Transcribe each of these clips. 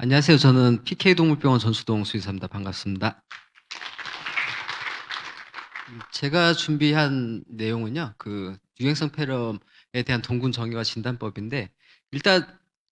안녕하세요. 저는 PK동물병원 전수동 수의사입니다. 반갑습니다. 제가 준비한 내용은요. 유행성 폐렴에 대한 동군 정의와 진단법인데, 일단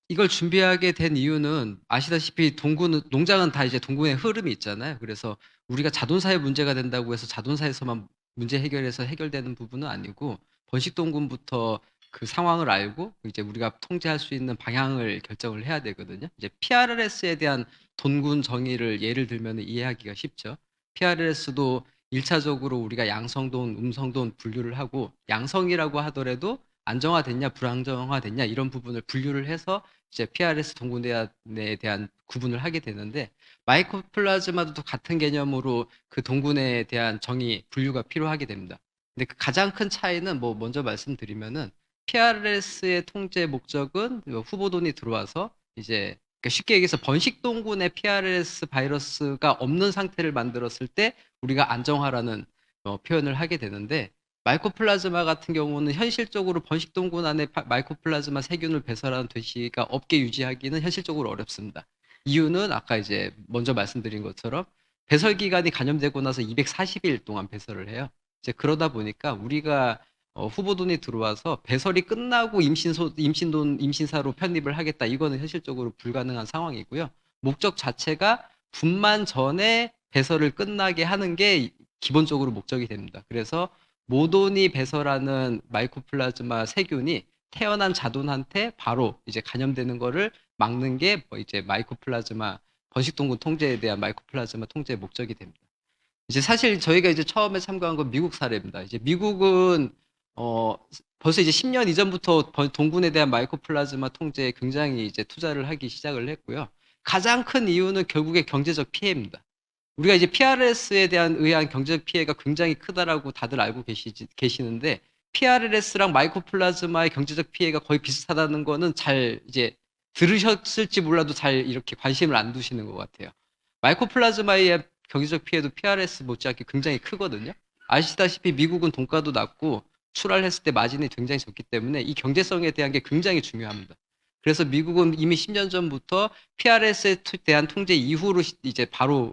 이걸 준비하게 된 이유는 아시다시피 동군은 농장은 다 이제 동군의 흐름이 있잖아요. 그래서 우리가 자동사에 문제가 된다고 해서 자동사에서만 문제 해결해서 해결되는 부분은 아니고, 번식동군부터 그 상황을 알고 이제 우리가 통제할 수 있는 방향을 결정을 해야 되거든요. 이제 PRS에 대한 동군 정의를 예를 들면 이해하기가 쉽죠. PRS도 1차적으로 우리가 양성돈, 음성돈 분류를 하고, 양성이라고 하더라도 안정화됐냐 불안정화됐냐 이런 부분을 분류를 해서 이제 PRS 동군에 대한 구분을 하게 되는데, 마이코플라즈마도 같은 개념으로 그 동군에 대한 정의 분류가 필요하게 됩니다. 근데 그 가장 큰 차이는 뭐 먼저 말씀드리면은, PRS의 통제 목적은 후보돈이 들어와서 이제, 그러니까 쉽게 얘기해서 번식동군의 PRS 바이러스가 없는 상태를 만들었을 때 우리가 안정화라는 표현을 하게 되는데, 마이코플라즈마 같은 경우는 현실적으로 번식동군 안에 마이코플라즈마 세균을 배설하는 돼지가 없게 유지하기는 현실적으로 어렵습니다. 이유는 아까 이제 먼저 말씀드린 것처럼 배설 기간이 감염되고 나서 240일 동안 배설을 해요. 이제 그러다 보니까 우리가 후보돈이 들어와서 배설이 끝나고 임신사로 편입을 하겠다. 이거는 현실적으로 불가능한 상황이고요. 목적 자체가 분만 전에 배설을 끝나게 하는 게 기본적으로 목적이 됩니다. 그래서 모돈이 배설하는 마이코플라즈마 세균이 태어난 자돈한테 바로 이제 감염되는 거를 막는 게 뭐 이제 마이코플라즈마 번식동군 통제에 대한 마이코플라즈마 통제의 목적이 됩니다. 이제 사실 저희가 이제 처음에 참가한 건 미국 사례입니다. 이제 미국은 어 벌써 이제 10년 이전부터 동군에 대한 마이코플라즈마 통제에 굉장히 이제 투자를 하기 시작을 했고요. 가장 큰 이유는 결국에 경제적 피해입니다. 우리가 이제 PRS에 대한 의한 경제적 피해가 굉장히 크다라고 다들 알고 계시는데, PRS랑 마이코플라즈마의 경제적 피해가 거의 비슷하다는 거는 잘 이제 들으셨을지 몰라도 잘 이렇게 관심을 안 두시는 것 같아요. 마이코플라즈마의 경제적 피해도 PRS 못지않게 굉장히 크거든요. 아시다시피 미국은 돈가도 낮고 출하했을 때 마진이 굉장히 적기 때문에 이 경제성에 대한 게 굉장히 중요합니다. 그래서 미국은 이미 10년 전부터 PRS에 대한 통제 이후로 이제 바로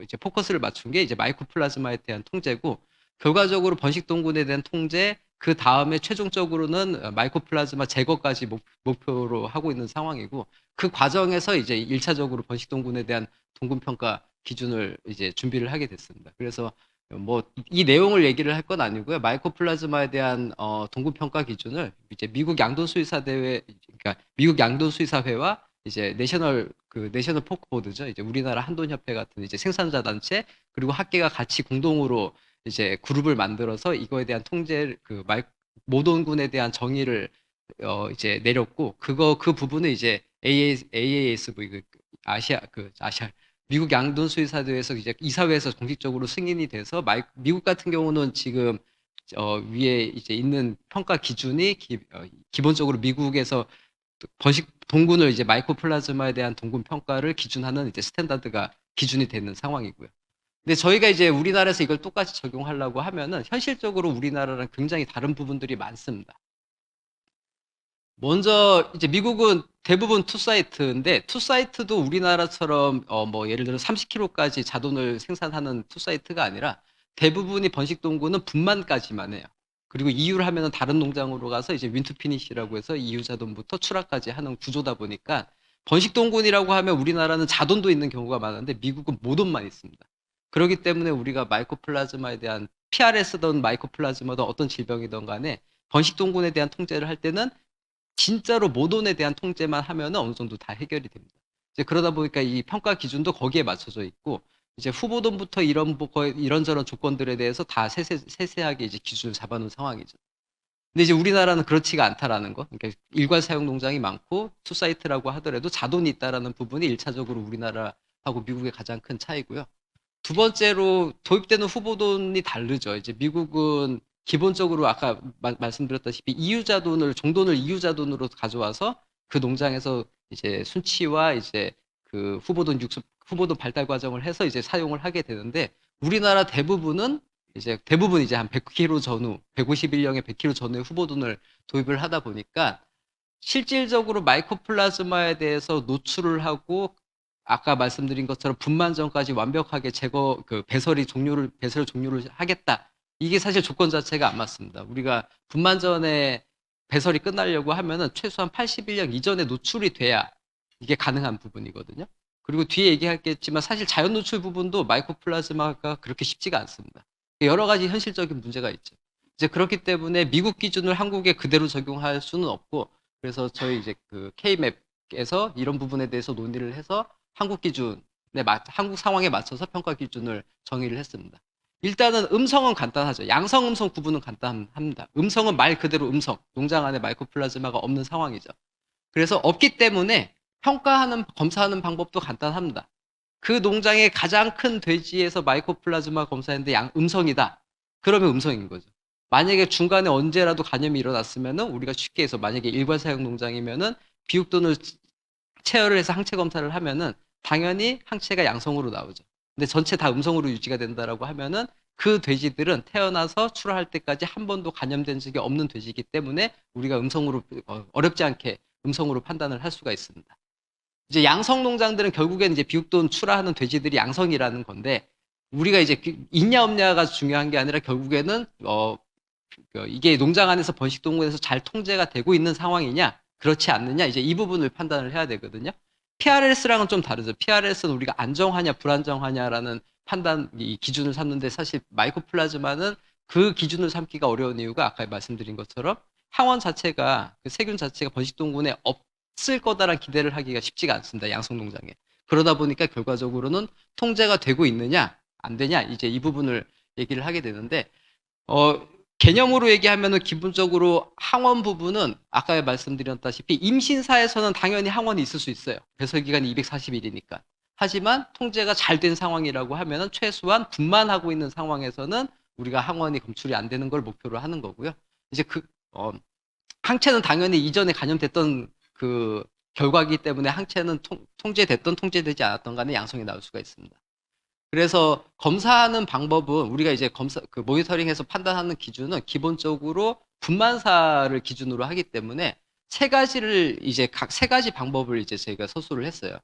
이제 포커스를 맞춘 게 이제 마이코플라즈마에 대한 통제고, 결과적으로 번식동군에 대한 통제, 그 다음에 최종적으로는 마이코플라즈마 제거까지 목표로 하고 있는 상황이고, 그 과정에서 이제 1차적으로 번식동군에 대한 동군평가 기준을 이제 준비를 하게 됐습니다. 그래서 뭐 이 내용을 얘기를 할 건 아니고요. 마이코플라즈마에 대한 동군평가 기준을 이제 미국 양돈수의사 대회, 그러니까 미국 양돈수의사회와 이제 내셔널 포크 보드죠. 이제 우리나라 한돈협회 같은 이제 생산자 단체, 그리고 학계가 같이 공동으로 이제 그룹을 만들어서 이거에 대한 통제, 모돈군에 대한 정의를 이제 내렸고, 그 부분을 이제 AASV, 아시아 미국 양돈수의사대회에서 이제 이사회에서 공식적으로 승인이 돼서, 미국 같은 경우는 지금 위에 이제 있는 평가 기준이 기본적으로 미국에서 번식 동군을 이제 마이코플라즈마에 대한 동군 평가를 기준하는 이제 스탠다드가 기준이 되는 상황이고요. 근데 저희가 이제 우리나라에서 이걸 똑같이 적용하려고 하면은 현실적으로 우리나라랑 굉장히 다른 부분들이 많습니다. 먼저 이제 미국은 대부분 투사이트인데, 투사이트도 우리나라처럼 뭐 예를 들어 30kg까지 자돈을 생산하는 투사이트가 아니라 대부분이 번식동군은 분만까지만 해요. 그리고 이유를 하면은 다른 농장으로 가서 이제 윈투 피니시라고 해서 이유 자돈부터 출하까지 하는 구조다 보니까, 번식동군이라고 하면 우리나라는 자돈도 있는 경우가 많은데 미국은 모돈만 있습니다. 그렇기 때문에 우리가 마이코플라즈마에 대한 PRS든 마이코플라즈마든 어떤 질병이든 간에 번식동군에 대한 통제를 할 때는 진짜로 모돈에 대한 통제만 하면 어느 정도 다 해결이 됩니다. 이제 그러다 보니까 이 평가 기준도 거기에 맞춰져 있고, 이제 후보돈부터 이런저런 조건들에 대해서 다 세세하게 이제 기준을 잡아놓은 상황이죠. 근데 이제 우리나라는 그렇지가 않다라는 거. 그러니까 일괄 사용 농장이 많고 투사이트라고 하더라도 자돈이 있다라는 부분이 1차적으로 우리나라하고 미국의 가장 큰 차이고요. 두 번째로 도입되는 후보돈이 다르죠. 이제 미국은 기본적으로 아까 말씀드렸다시피 이유자 돈을, 종돈을 이유자 돈으로 가져와서 그 농장에서 이제 순치와 이제 후보돈 발달 과정을 해서 이제 사용을 하게 되는데, 우리나라 대부분 이제 한 100kg 전후, 151령에 100kg 전후의 후보돈을 도입을 하다 보니까 실질적으로 마이코플라즈마에 대해서 노출을 하고 아까 말씀드린 것처럼 분만 전까지 완벽하게 배설 종료를 하겠다. 이게 사실 조건 자체가 안 맞습니다. 우리가 분만 전에 배설이 끝나려고 하면은 최소한 81년 이전에 노출이 돼야 이게 가능한 부분이거든요. 그리고 뒤에 얘기하겠지만 사실 자연 노출 부분도 마이코플라즈마가 그렇게 쉽지가 않습니다. 여러 가지 현실적인 문제가 있죠. 이제 그렇기 때문에 미국 기준을 한국에 그대로 적용할 수는 없고, 그래서 저희 이제 그 K맵에서 이런 부분에 대해서 논의를 해서 한국 기준에 한국 상황에 맞춰서 평가 기준을 정의를 했습니다. 일단은 음성은 간단하죠. 양성, 음성 구분은 간단합니다. 음성은 말 그대로 음성, 농장 안에 마이코플라즈마가 없는 상황이죠. 그래서 없기 때문에 검사하는 방법도 간단합니다. 그 농장의 가장 큰 돼지에서 마이코플라즈마 검사했는데 음성이다. 그러면 음성인 거죠. 만약에 중간에 언제라도 감염이 일어났으면은 우리가 쉽게 해서 만약에 일괄 사용 농장이면은 비육돈을 체열을 해서 항체 검사를 하면은 당연히 항체가 양성으로 나오죠. 근데 전체 다 음성으로 유지가 된다라고 하면은 그 돼지들은 태어나서 출하할 때까지 한 번도 감염된 적이 없는 돼지이기 때문에 우리가 어렵지 않게 음성으로 판단을 할 수가 있습니다. 이제 양성 농장들은 결국엔 이제 비육돈 출하하는 돼지들이 양성이라는 건데, 우리가 이제 있냐 없냐가 중요한 게 아니라 결국에는 이게 농장 안에서 번식동물에서 잘 통제가 되고 있는 상황이냐, 그렇지 않느냐, 이제 이 부분을 판단을 해야 되거든요. PRS랑은 좀 다르죠. PRS는 우리가 안정하냐, 불안정하냐라는 이 기준을 삼는데, 사실 마이코플라즈마는 그 기준을 삼기가 어려운 이유가 아까 말씀드린 것처럼 항원 자체가, 그 세균 자체가 번식동물에 없을 거다라는 기대를 하기가 쉽지가 않습니다. 양성 농장에. 그러다 보니까 결과적으로는 통제가 되고 있느냐, 안 되냐, 이제 이 부분을 얘기를 하게 되는데, 어, 개념으로 얘기하면은 기본적으로 항원 부분은 아까 말씀드렸다시피 임신사에서는 당연히 항원이 있을 수 있어요. 배설기간이 240일이니까. 하지만 통제가 잘 된 상황이라고 하면은 최소한 분만하고 있는 상황에서는 우리가 항원이 검출이 안 되는 걸 목표로 하는 거고요. 이제 항체는 당연히 이전에 감염됐던 그 결과이기 때문에 항체는 통제됐던 통제되지 않았던 간에 양성이 나올 수가 있습니다. 그래서 검사하는 방법은 우리가 이제 모니터링해서 판단하는 기준은 기본적으로 분만사를 기준으로 하기 때문에 각 세 가지 방법을 이제 저희가 서술을 했어요.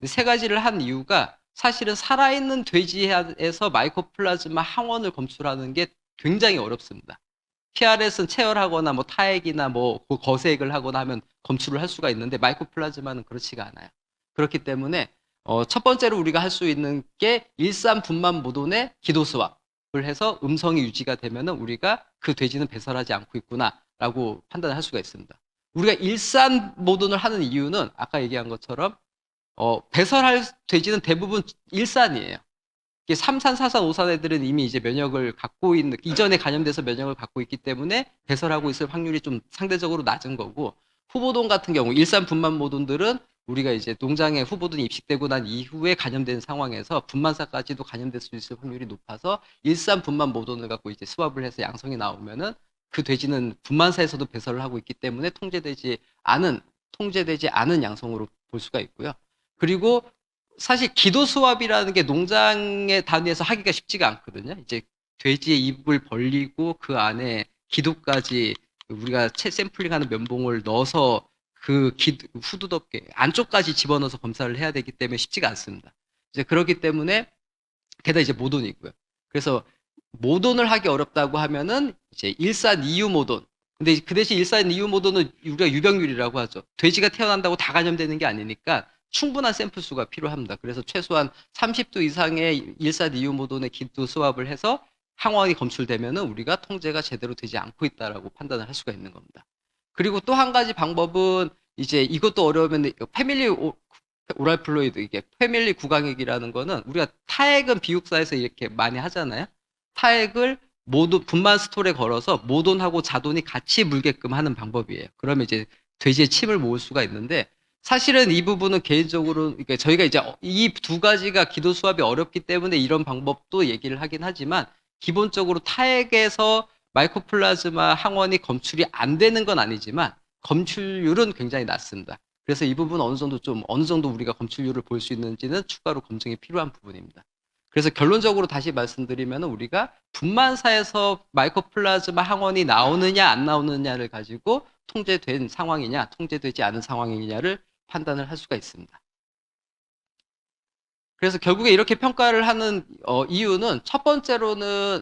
세 가지를 한 이유가 사실은 살아있는 돼지에서 마이코플라즈마 항원을 검출하는 게 굉장히 어렵습니다. PRS는 체열하거나 뭐 타액이나 뭐 거색을 하거나 하면 검출을 할 수가 있는데 마이코플라즈마는 그렇지가 않아요. 그렇기 때문에 첫 번째로 우리가 할 수 있는 게 일산 분만 모돈의 기도 스왑을 해서 음성이 유지가 되면은 우리가 그 돼지는 배설하지 않고 있구나라고 판단을 할 수가 있습니다. 우리가 일산 모돈을 하는 이유는 아까 얘기한 것처럼 배설할 돼지는 대부분 일산이에요. 3산, 4산, 5산 애들은 이미 이제 면역을 갖고 있는, 이전에 감염돼서 면역을 갖고 있기 때문에 배설하고 있을 확률이 좀 상대적으로 낮은 거고, 후보돈 같은 경우, 일산 분만 모돈들은 우리가 이제 농장에 후보돈이 입식되고 난 이후에 감염된 상황에서 분만사까지도 감염될 수 있을 확률이 높아서 일산 분만 모돈을 갖고 이제 스왑을 해서 양성이 나오면은 그 돼지는 분만사에서도 배설을 하고 있기 때문에 통제되지 않은 양성으로 볼 수가 있고요. 그리고 사실 기도 수압이라는 게 농장의 단위에서 하기가 쉽지가 않거든요. 이제 돼지의 입을 벌리고 그 안에 기도까지 우리가 샘플링하는 면봉을 넣어서 후두덥게 안쪽까지 집어넣어서 검사를 해야 되기 때문에 쉽지가 않습니다. 이제 그렇기 때문에 게다가 이제 모돈이고요. 그래서 모돈을 하기 어렵다고 하면은 이제 일산 이유 모돈. 근데 그 대신 일산 이유 모돈은 우리가 유병률이라고 하죠. 돼지가 태어난다고 다 감염되는 게 아니니까 충분한 샘플 수가 필요합니다. 그래서 최소한 30도 이상의 일산 이유 모돈의 기도 수압을 해서 항원이 검출되면은 우리가 통제가 제대로 되지 않고 있다라고 판단을 할 수가 있는 겁니다. 그리고 또 한 가지 방법은 이제 이것도 어려우면 오랄 플루이드, 이게 패밀리 구강액이라는 거는 우리가 타액은 비육사에서 이렇게 많이 하잖아요. 타액을 모두 분만 스톨에 걸어서 모돈하고 자돈이 같이 물게끔 하는 방법이에요. 그러면 이제 돼지의 침을 모을 수가 있는데, 사실은 이 부분은 개인적으로 그러니까 저희가 이제 이 두 가지가 기도 수압이 어렵기 때문에 이런 방법도 얘기를 하긴 하지만, 기본적으로 타액에서 마이코플라즈마 항원이 검출이 안 되는 건 아니지만 검출률은 굉장히 낮습니다. 그래서 이 부분 어느 정도 우리가 검출률을 볼 수 있는지는 추가로 검증이 필요한 부분입니다. 그래서 결론적으로 다시 말씀드리면 우리가 분만사에서 마이코플라즈마 항원이 나오느냐 안 나오느냐를 가지고 통제된 상황이냐 통제되지 않은 상황이냐를 판단을 할 수가 있습니다. 그래서 결국에 이렇게 평가를 하는 이유는 첫 번째로는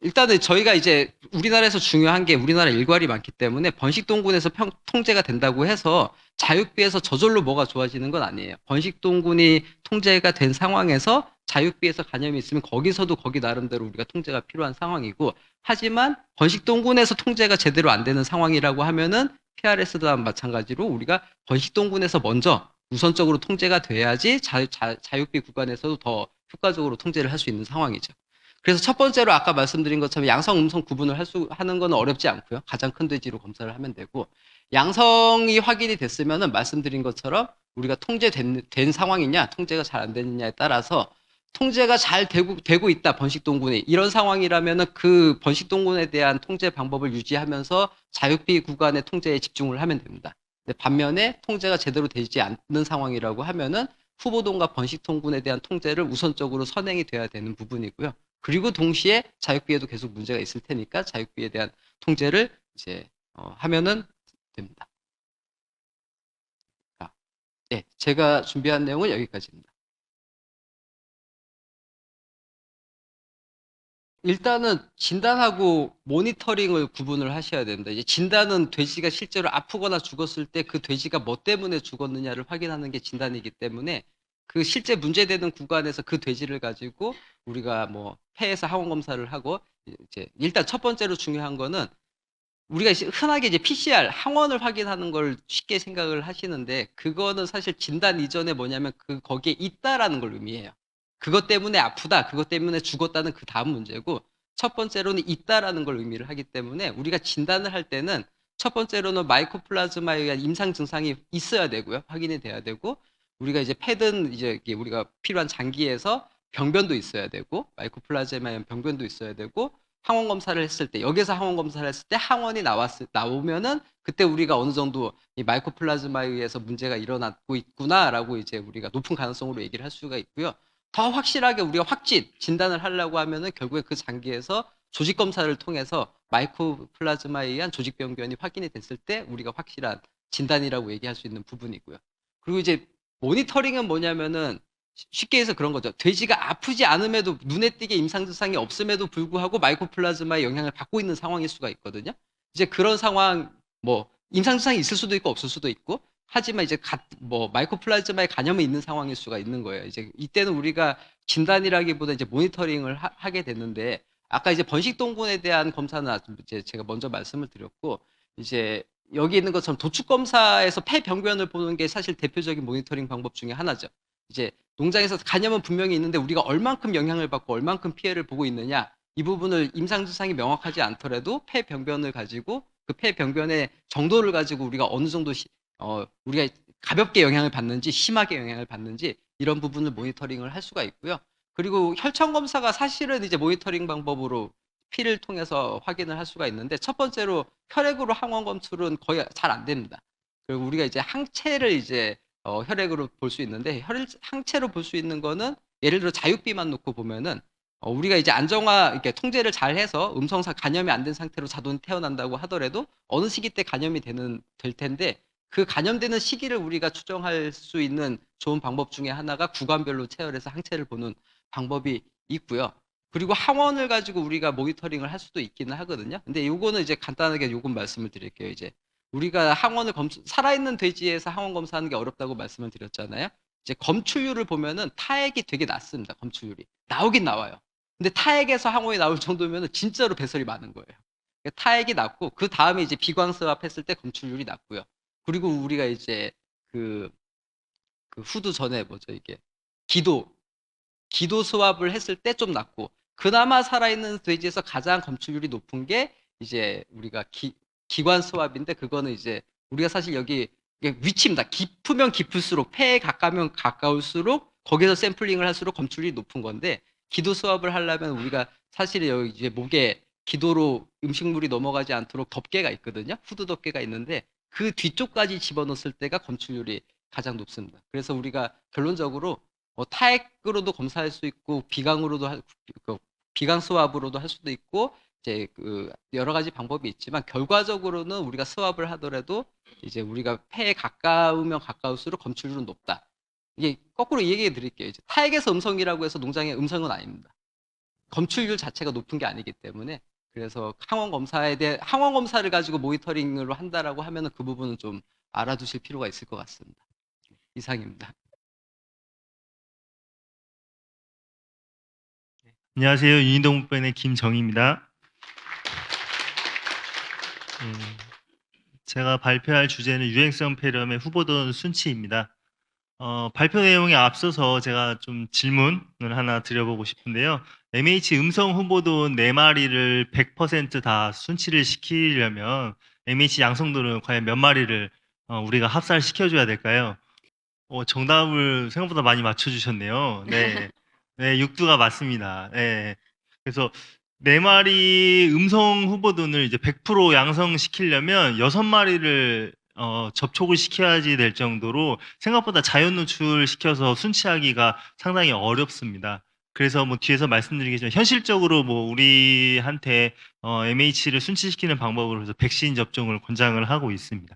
일단은 저희가 이제 우리나라에서 중요한 게 우리나라 일괄이 많기 때문에 번식동군에서 통제가 된다고 해서 자육비에서 저절로 뭐가 좋아지는 건 아니에요. 번식동군이 통제가 된 상황에서 자육비에서 간염이 있으면 거기서도 거기 나름대로 우리가 통제가 필요한 상황이고, 하지만 번식동군에서 통제가 제대로 안 되는 상황이라고 하면은 PRS도 마찬가지로 우리가 번식동군에서 먼저 우선적으로 통제가 돼야지 자육비 구간에서도 더 효과적으로 통제를 할 수 있는 상황이죠. 그래서 첫 번째로 아까 말씀드린 것처럼 양성, 음성 구분을 하는 건 어렵지 않고요. 가장 큰 돼지로 검사를 하면 되고, 양성이 확인이 됐으면은 말씀드린 것처럼 우리가 통제된 상황이냐, 통제가 잘 안 되느냐에 따라서 통제가 잘 되고 있다, 번식동군이. 이런 상황이라면은 그 번식동군에 대한 통제 방법을 유지하면서 자육비 구간의 통제에 집중을 하면 됩니다. 반면에 통제가 제대로 되지 않는 상황이라고 하면은 후보동과 번식동군에 대한 통제를 우선적으로 선행이 돼야 되는 부분이고요. 그리고 동시에 자육비에도 계속 문제가 있을 테니까 자육비에 대한 통제를 이제 하면은 됩니다. 네, 제가 준비한 내용은 여기까지입니다. 일단은 진단하고 모니터링을 구분을 하셔야 됩니다. 이제 진단은 돼지가 실제로 아프거나 죽었을 때 그 돼지가 뭐 때문에 죽었느냐를 확인하는 게 진단이기 때문에 그 실제 문제되는 구간에서 그 돼지를 가지고 우리가 뭐 폐에서 항원 검사를 하고, 이제 일단 첫 번째로 중요한 거는 우리가 흔하게 이제 PCR 항원을 확인하는 걸 쉽게 생각을 하시는데, 그거는 사실 진단 이전에 뭐냐면 거기에 있다라는 걸 의미해요. 그것 때문에 아프다, 그것 때문에 죽었다는 그 다음 문제고, 첫 번째로는 있다라는 걸 의미를 하기 때문에 우리가 진단을 할 때는 첫 번째로는 마이코플라즈마에 의한 임상 증상이 있어야 되고요. 확인이 돼야 되고, 우리가 이제 패든 이제 우리가 필요한 장기에서 병변도 있어야 되고, 마이코플라즈마에 의한 병변도 있어야 되고, 항원 검사를 했을 때, 여기서 항원 검사를 했을 때 항원이 나오면은 그때 우리가 어느 정도 이 마이코플라즈마에 의해서 문제가 일어나고 있구나라고 이제 우리가 높은 가능성으로 얘기를 할 수가 있고요. 더 확실하게 우리가 진단을 하려고 하면은 결국에 그 장기에서 조직 검사를 통해서 마이코플라즈마에 의한 조직 병변이 확인이 됐을 때 우리가 확실한 진단이라고 얘기할 수 있는 부분이고요. 그리고 이제 모니터링은 뭐냐면은 쉽게 해서 그런 거죠. 돼지가 아프지 않음에도 눈에 띄게 임상 증상이 없음에도 불구하고 마이코플라즈마의 영향을 받고 있는 상황일 수가 있거든요. 이제 그런 상황, 뭐 임상 증상이 있을 수도 있고 없을 수도 있고, 하지만 이제 뭐 마이코플라즈마의 간염이 있는 상황일 수가 있는 거예요. 이제 이때는 우리가 진단이라기보다 이제 모니터링을 하게 됐는데, 아까 이제 번식동군에 대한 검사는 이제 제가 먼저 말씀을 드렸고, 이제 여기 있는 것처럼 도축 검사에서 폐 병변을 보는 게 사실 대표적인 모니터링 방법 중에 하나죠. 이제 농장에서 간염은 분명히 있는데 우리가 얼만큼 영향을 받고 얼만큼 피해를 보고 있느냐, 이 부분을 임상 증상이 명확하지 않더라도 폐 병변을 가지고 그 폐 병변의 정도를 가지고 우리가 어느 정도 우리가 가볍게 영향을 받는지 심하게 영향을 받는지 이런 부분을 모니터링을 할 수가 있고요. 그리고 혈청 검사가 사실은 이제 모니터링 방법으로 피를 통해서 확인을 할 수가 있는데, 첫 번째로 혈액으로 항원 검출은 거의 잘 안 됩니다. 그리고 우리가 이제 항체를 이제 혈액으로 볼 수 있는데, 항체로 볼 수 있는 거는 예를 들어 자육비만 놓고 보면은 우리가 이제 이렇게 통제를 잘 해서 음성사 간염이 안 된 상태로 자손이 태어난다고 하더라도 어느 시기 때 간염이 될 텐데, 그 간염되는 시기를 우리가 추정할 수 있는 좋은 방법 중에 하나가 구간별로 체열해서 항체를 보는 방법이 있고요. 그리고 항원을 가지고 우리가 모니터링을 할 수도 있기는 하거든요. 근데 요거는 이제 간단하게 요금 말씀을 드릴게요. 이제 우리가 살아있는 돼지에서 항원 검사하는 게 어렵다고 말씀을 드렸잖아요. 이제 검출률을 보면은 타액이 되게 낮습니다. 검출률이. 나오긴 나와요. 근데 타액에서 항원이 나올 정도면은 진짜로 배설이 많은 거예요. 그러니까 타액이 낮고, 그 다음에 이제 비광스압 했을 때 검출률이 낮고요. 그리고 우리가 이제 그, 그 후두 전에 뭐죠, 이게. 기도, 기도 수압을 했을 때 좀 낮고, 그나마 살아있는 돼지에서 가장 검출률이 높은 게 이제 우리가 기관 수압인데, 그거는 이제 우리가 사실 여기 위치입니다. 깊으면 깊을수록, 폐에 가까우면 가까울수록 거기서 샘플링을 할수록 검출률이 높은 건데, 기도 수압을 하려면 우리가 사실 여기 이제 목에 기도로 음식물이 넘어가지 않도록 덮개가 있거든요. 후두 덮개가 있는데 그 뒤쪽까지 집어넣었을 때가 검출률이 가장 높습니다. 그래서 우리가 결론적으로 타액으로도 검사할 수 있고 그 비강 스왑으로도 할 수도 있고, 이제 그 여러 가지 방법이 있지만 결과적으로는 우리가 스왑을 하더라도 이제 우리가 폐에 가까우면 가까울수록 검출률은 높다. 이게 거꾸로 얘기해 드릴게요. 이제 타액에서 음성이라고 해서 농장의 음성은 아닙니다. 검출률 자체가 높은 게 아니기 때문에. 그래서 항원 검사를 가지고 모니터링을 한다라고 하면은 그 부분은 좀 알아두실 필요가 있을 것 같습니다. 이상입니다. 안녕하세요. 유니동부변의 김정희입니다. 제가 발표할 주제는 유행성 폐렴의 후보군 순치입니다. 발표 내용에 앞서서 제가 좀 질문을 하나 드려보고 싶은데요. MH 음성 후보군 4마리를 100%다 순치를 시키려면 MH 양성도는 과연 몇 마리를 우리가 합살시켜줘야 될까요? 정답을 생각보다 많이 맞춰주셨네요. 네. 네, 육두가 맞습니다. 네. 그래서 4마리 음성 후보군을 이제 100% 양성시키려면 6마리를 접촉을 시켜야지 될 정도로 생각보다 자연 노출시켜서 순치하기가 상당히 어렵습니다. 그래서 뭐 뒤에서 말씀드리겠지만 현실적으로 뭐 우리한테 MH를 순치시키는 방법으로 해서 백신 접종을 권장을 하고 있습니다.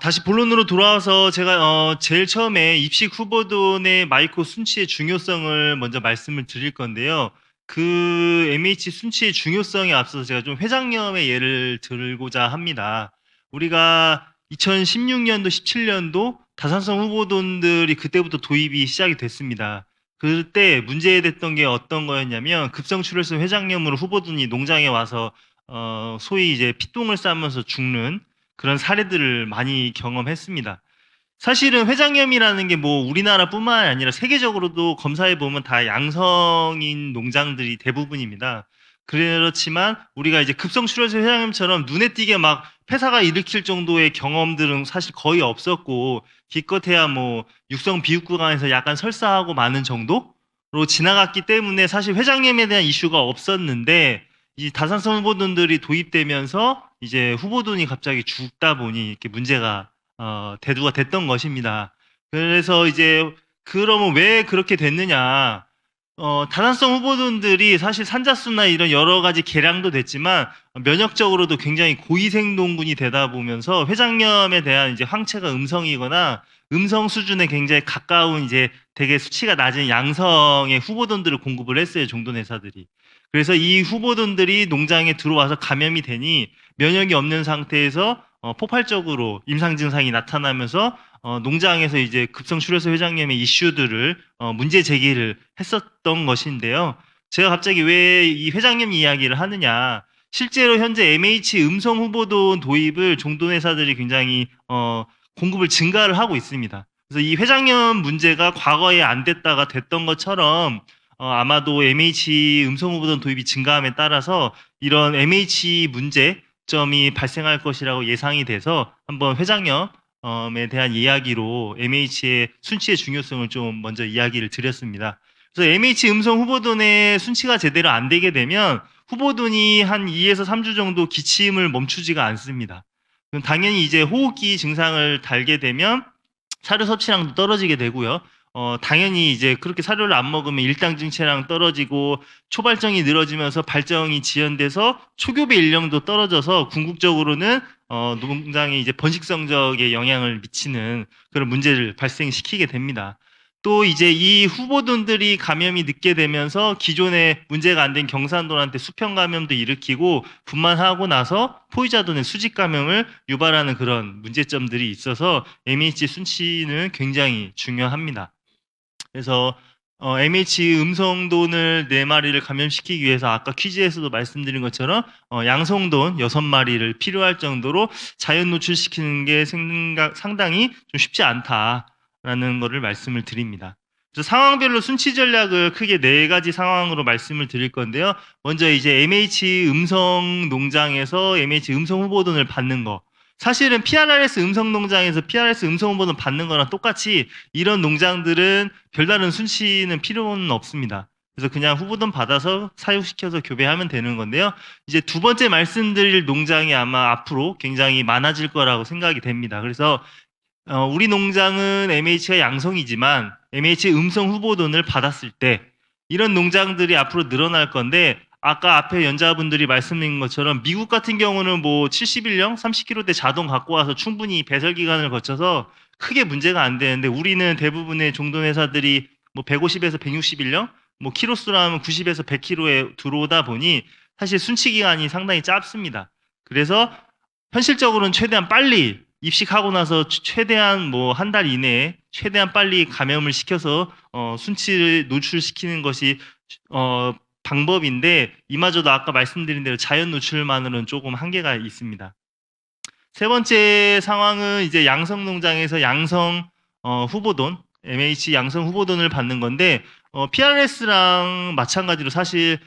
다시 본론으로 돌아와서 제가 제일 처음에 입식 후보군의 마이코 순치의 중요성을 먼저 말씀을 드릴 건데요. 그 MH 순치의 중요성에 앞서서 제가 좀 회장염의 예를 들고자 합니다. 우리가 2016년도, 17년도 다산성 후보군들이 그때부터 도입이 시작이 됐습니다. 그때 문제됐던 게 어떤 거였냐면 급성출혈성 회장염으로 후보군이 농장에 와서 소위 이제 피똥을 싸면서 죽는 그런 사례들을 많이 경험했습니다. 사실은 회장염이라는 게 뭐 우리나라뿐만 아니라 세계적으로도 검사해 보면 다 양성인 농장들이 대부분입니다. 그렇지만 우리가 이제 급성출혈性회장염처럼 눈에 띄게 막 폐사가 일으킬 정도의 경험들은 사실 거의 없었고 기껏해야 뭐 육성 비육 구간에서 약간 설사하고 마는 정도로 지나갔기 때문에 사실 회장염에 대한 이슈가 없었는데 이 다산성 후보군들이 도입되면서 이제 후보군이 갑자기 죽다 보니 이렇게 문제가 대두가 됐던 것입니다. 그래서 이제 그러면 왜 그렇게 됐느냐? 다산성 후보군들이 사실 산자수나 이런 여러 가지 개량도 됐지만 면역적으로도 굉장히 고위생동군이 되다 보면서 회장염에 대한 이제 항체가 음성이거나 음성 수준에 굉장히 가까운 이제 되게 수치가 낮은 양성의 후보군들을 공급을 했어요, 종돈 회사들이. 그래서 이 후보군들이 농장에 들어와서 감염이 되니 면역이 없는 상태에서 폭발적으로 임상 증상이 나타나면서 농장에서 이제 급성출혈성 회장염의 이슈들을 문제 제기를 했었던 것인데요. 제가 갑자기 왜 이 회장염 이야기를 하느냐? 실제로 현재 MH 음성 후보군 도입을 종돈 회사들이 굉장히 공급을 증가를 하고 있습니다. 그래서 이 회장염 문제가 과거에 안 됐다가 됐던 것처럼 아마도 MH 음성 후보군 도입이 증가함에 따라서 이런 MH 문제점이 발생할 것이라고 예상이 돼서 한번 회장염에 대한 이야기로 MH의 순치의 중요성을 좀 먼저 이야기를 드렸습니다. 그래서 MH 음성 후보군의 순치가 제대로 안 되게 되면 후보군이 한 2에서 3주 정도 기침을 멈추지가 않습니다. 그럼 당연히 이제 호흡기 증상을 달게 되면 사료 섭취량도 떨어지게 되고요. 당연히 이제 그렇게 사료를 안 먹으면 일당 증체량 떨어지고 초발정이 늘어지면서 발정이 지연돼서 초교배 일령도 떨어져서 궁극적으로는 농장에 이제 번식 성적에 영향을 미치는 그런 문제를 발생시키게 됩니다. 또 이제 이 후보군들이 감염이 늦게 되면서 기존에 문제가 안 된 경산돈한테 수평 감염도 일으키고 분만하고 나서 포유자돈의 수직 감염을 유발하는 그런 문제점들이 있어서 MH 순치는 굉장히 중요합니다. 그래서 MH 음성돈을 4마리를 감염시키기 위해서 아까 퀴즈에서도 말씀드린 것처럼 양성돈 6마리를 필요할 정도로 자연 노출시키는 게 상당히 좀 쉽지 않다라는 것을 말씀을 드립니다. 그래서 상황별로 순치 전략을 크게 4가지 상황으로 말씀을 드릴 건데요. 먼저 이제 MH 음성 농장에서 MH 음성 후보돈을 받는 거. 사실은 PRRS 음성 농장에서 PRRS 음성 후보돈 받는 거랑 똑같이 이런 농장들은 별다른 순치는 필요는 없습니다. 그래서 그냥 후보돈 받아서 사육시켜서 교배하면 되는 건데요. 이제 두 번째 말씀드릴 농장이 아마 앞으로 굉장히 많아질 거라고 생각이 됩니다. 그래서 우리 농장은 MH가 양성이지만 MH 음성 후보돈을 받았을 때 이런 농장들이 앞으로 늘어날 건데 아까 앞에 연자분들이 말씀드린 것처럼 미국 같은 경우는 뭐 71령, 30kg대 자동 갖고 와서 충분히 배설 기간을 거쳐서 크게 문제가 안 되는데 우리는 대부분의 종돈 회사들이 뭐 150에서 161령, 뭐 키로수로 하면 90에서 100kg에 들어오다 보니 사실 순치 기간이 상당히 짧습니다. 그래서 현실적으로는 최대한 빨리 입식하고 나서 최대한 뭐 한 달 이내에 최대한 빨리 감염을 시켜서 순치를 노출시키는 것이 방법인데 이마저도 아까 말씀드린 대로 자연 노출만으로는 조금 한계가 있습니다. 세 번째 상황은 이제 양성 농장에서 양성 후보돈, MH 양성 후보돈을 받는 건데 PRS랑 마찬가지로 사실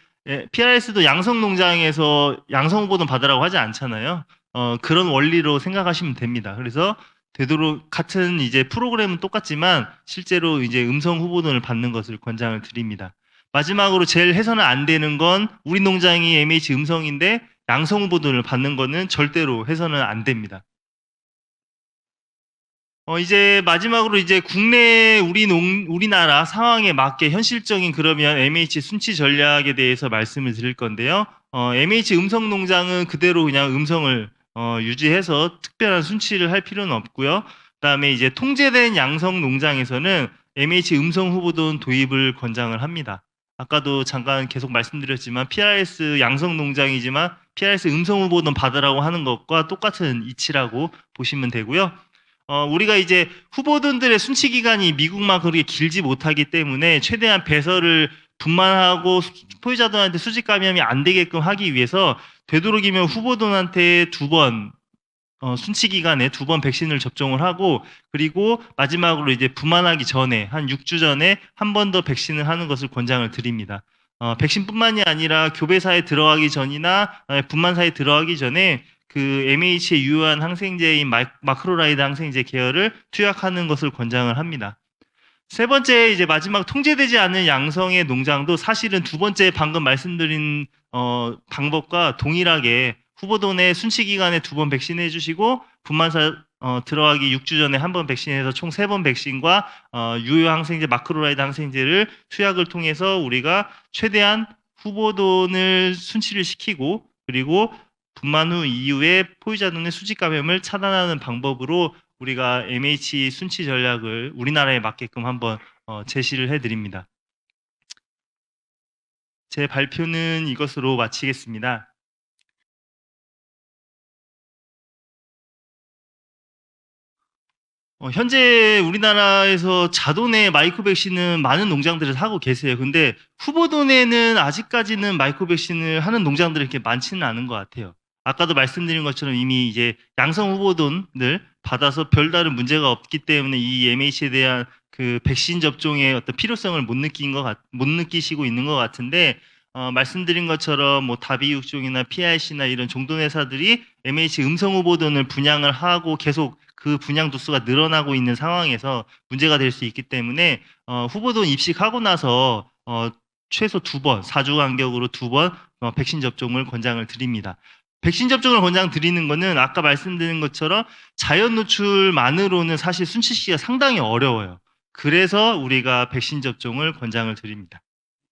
PRS도 양성 농장에서 양성 후보돈 받으라고 하지 않잖아요. 그런 원리로 생각하시면 됩니다. 그래서 되도록 같은 이제 프로그램은 똑같지만 실제로 이제 음성 후보돈을 받는 것을 권장을 드립니다. 마지막으로 제일 해서는 안 되는 건 우리 농장이 MH 음성인데 양성 후보돈을 받는 거는 절대로 해서는 안 됩니다. 이제 마지막으로 이제 국내 우리나라 상황에 맞게 현실적인 그러면 MH 순치 전략에 대해서 말씀을 드릴 건데요. MH 음성 농장은 그대로 그냥 음성을 유지해서 특별한 순치를 할 필요는 없고요. 그다음에 이제 통제된 양성 농장에서는 MH 음성 후보돈 도입을 권장을 합니다. 아까도 잠깐 계속 말씀드렸지만 PRS 양성 농장이지만 PRS 음성 후보돈 받으라고 하는 것과 똑같은 이치라고 보시면 되고요. 우리가 이제 후보돈들의 순치 기간이 미국만 그렇게 길지 못하기 때문에 최대한 배설을 분만하고 소유자들한테 수직 감염이 안 되게끔 하기 위해서 되도록이면 후보돈한테 순치 기간에 2번 백신을 접종을 하고 그리고 마지막으로 이제 분만하기 전에 한 6주 전에 한 번 더 백신을 하는 것을 권장을 드립니다. 백신뿐만이 아니라 교배사에 들어가기 전이나 분만사에 들어가기 전에 그 MH에 유효한 항생제인 마크로라이드 항생제 계열을 투약하는 것을 권장을 합니다. 세 번째 이제 마지막 통제되지 않은 양성의 농장도 사실은 두 번째 방금 말씀드린 방법과 동일하게 후보돈의 순치 기간에 2번 백신해 주시고 분만사 들어가기 6주 전에 한 번 백신해서 총 3번 백신과 유효 항생제 마크로라이드 항생제를 투약을 통해서 우리가 최대한 후보돈을 순치를 시키고 그리고 분만 후 이후에 포유자돈의 수직 감염을 차단하는 방법으로 우리가 MH 순치 전략을 우리나라에 맞게끔 한번 제시를 해드립니다. 제 발표는 이것으로 마치겠습니다. 현재 우리나라에서 자돈의 마이크로 백신은 많은 농장들에서 하고 계세요. 근데 후보돈에는 아직까지는 마이크로 백신을 하는 농장들이 이렇게 많지는 않은 것 같아요. 아까도 말씀드린 것처럼 이미 이제 양성 후보돈을 받아서 별다른 문제가 없기 때문에 이 MH에 대한 그 백신 접종의 어떤 필요성을 못 느끼시고 있는 것 같은데 말씀드린 것처럼 뭐 다비육종이나 PIC나 이런 종돈 회사들이 MH 음성 후보돈을 분양을 하고 계속 그 분양 두수가 늘어나고 있는 상황에서 문제가 될 수 있기 때문에 후보돈 입식하고 나서 최소 2번, 4주 간격으로 2번 백신 접종을 권장을 드립니다. 백신 접종을 권장 드리는 거는 아까 말씀드린 것처럼 자연 노출만으로는 사실 순치시기가 상당히 어려워요. 그래서 우리가 백신 접종을 권장을 드립니다.